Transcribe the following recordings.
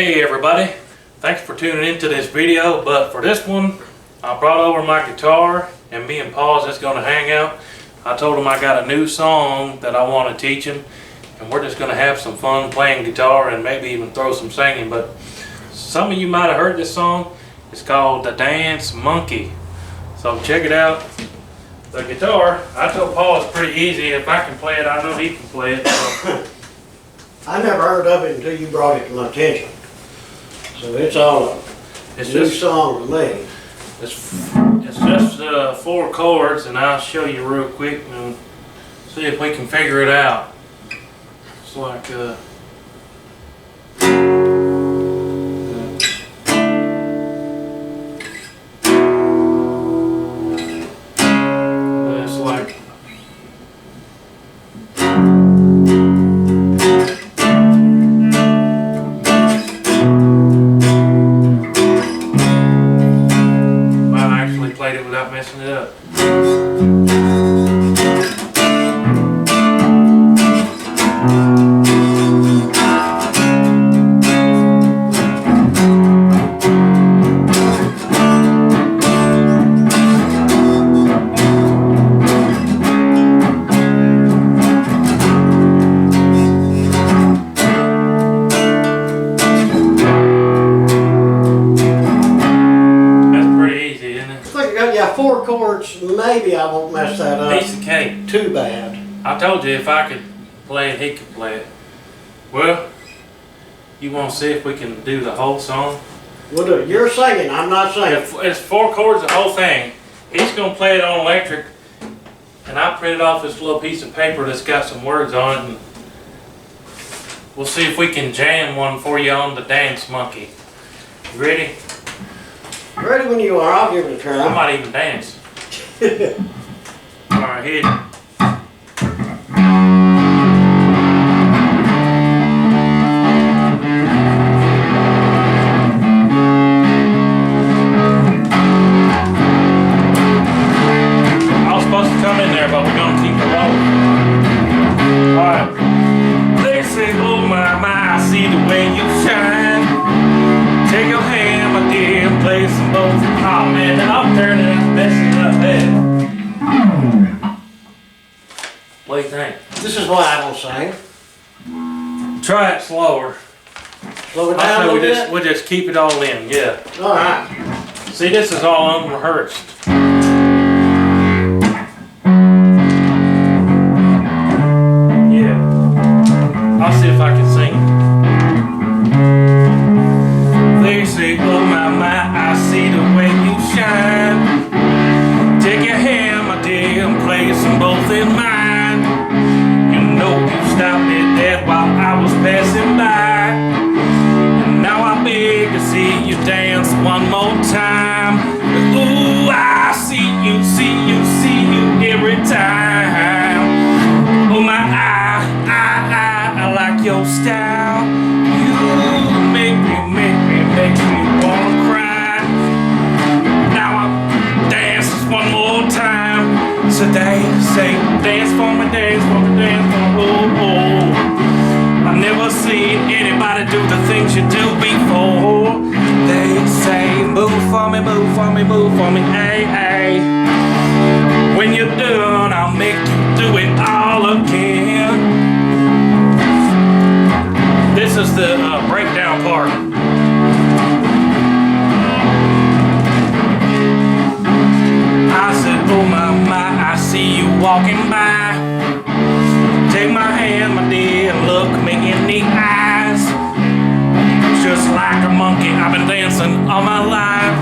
Hey everybody, thanks for tuning into this video, but for this one I brought over my guitar and me and Paul's just going to hang out. I told him I got a new song that I want to teach him and we're just going to have some fun playing guitar and maybe even throw some singing. But some of you might have heard this song. It's called The Dance Monkey. So check it out. The guitar, I told Paul it's pretty easy. If I can play it, I know he can play it. So. I never heard of it until you brought it to my attention. So it's all a new song to me. It's just 4 chords, and I'll show you real quick and see if we can figure it out. It's like it's like played it without messing it up. Yeah, 4 chords, maybe I won't mess that up. Piece of cake. Too bad. I told you if I could play it, he could play it. Well, you want to see if we can do the whole song? We'll do it. You're singing, I'm not singing. It's 4 chords, the whole thing. He's going to play it on electric, and I printed off this little piece of paper that's got some words on it, and we'll see if we can jam one for you on The Dance Monkey. You ready? Ready when you are, I'll give it a try. I might even dance. Alright, hit it. I was supposed to come in there, but we're gonna keep it rolling. Alright. They say, oh my, I see the way you shine. Take your hand, my dear, and play some both. Oh man, then I'm turning and messing up there. What do you think? This is why I don't sing. Try it slower. Slow it down a little bit. We'll just keep it all in, yeah. Alright. See, this is all unrehearsed. Yeah. I'll see if I can sing it. They say, oh my, I see the way you shine. Take your hand, my dear, and place them both in mine. You know you stopped me dead while I was passing by. And now I beg to see you dance one more time. Ooh, I see you every time. Oh my, I like your style. You make me wanna cry. Now I dance just one more time. So they say, dance for me, dance for me, dance for me, oh, oh. I've never seen anybody do the things you do before. They say, move for me, move for me, move for me, hey, hey. When you're done, I'll make you do it all again. This is the breakdown part. I said, oh my, I see you walking by. Take my hand, my dear, and look me in the eyes. Just like a monkey, I've been dancing all my life.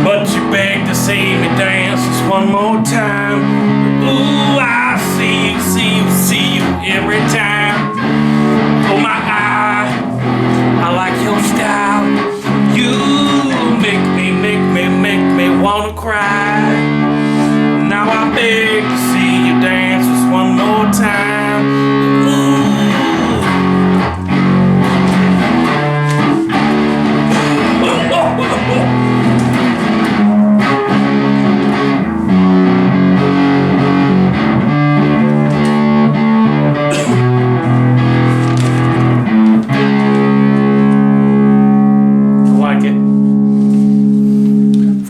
But you beg to see me dance just one more time. Ooh, I see you every time. Oh my, I like your style. You make me wanna cry. Now I beg to see you dance just one more time. Ooh.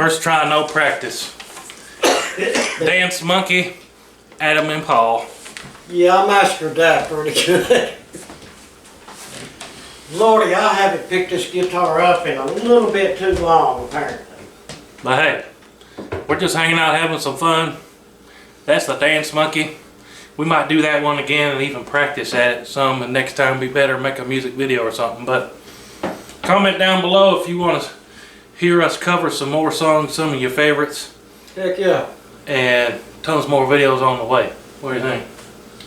First try, no practice. Dance Monkey, Adam and Paul. Yeah, I mastered that pretty good. Lordy, I haven't picked this guitar up in a little bit too long, apparently. But hey, we're just hanging out having some fun. That's the Dance Monkey. We might do that one again and even practice at it some, and next time we better make a music video or something. But comment down below if you want to hear us cover some more songs, some of your favorites. Heck yeah. And tons more videos on the way. What do you think?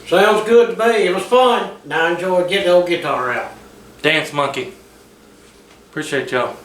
Sounds good to me. It was fun. Now I enjoyed getting the old guitar out. Dance Monkey. Appreciate y'all.